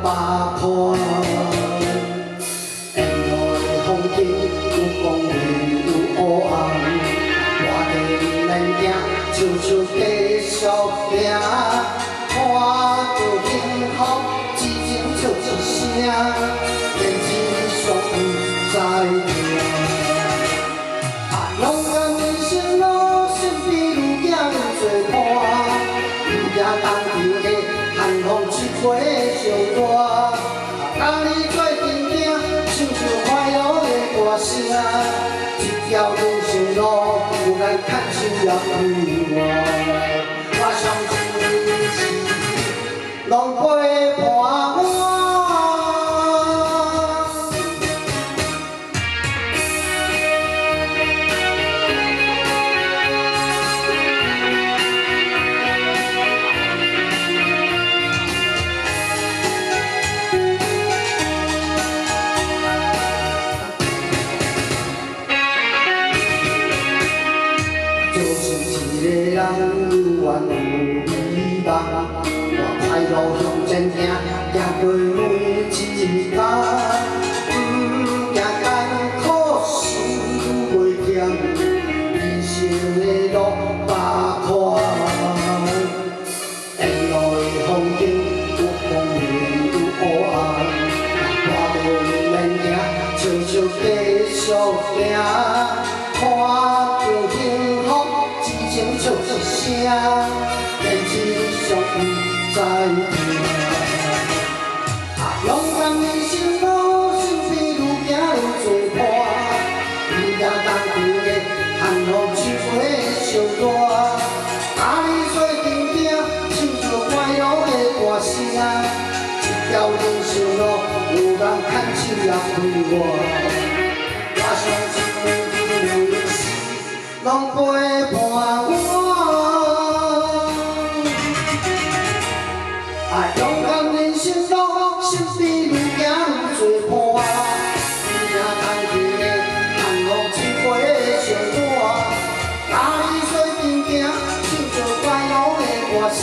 百款。沿路的风景有光辉有黑暗，我哋免惊，悄悄继续行，看到幸福，只情笑一声，天之上不知命。勇敢人生路，身边路行有多伴，有也当球的寒风一回上热，甲你做阵行，唱着快乐的歌声，一条人生路，有咱牵手也不换。我相信一世拢陪伴我。 就是一个人有缘有希望，我在路向前行，行过每一天，不惊艰苦，心袂甜，人生的路百款，沿路的风景有光明有黑暗，我无免惊，悄悄继续行，看到幸福。 情笑一声，天之上不知命。勇敢人生路，身边路行有多伴，有也当球的寒风一回上热，甲你做阵行，唱着快乐的歌声，一条人生路，有人牵手也陪我。我相信一世拢陪伴我。 勇敢人生路，身边路行有多伴，有也当球的寒风一回上热，甲你做阵行，唱着快乐的歌声，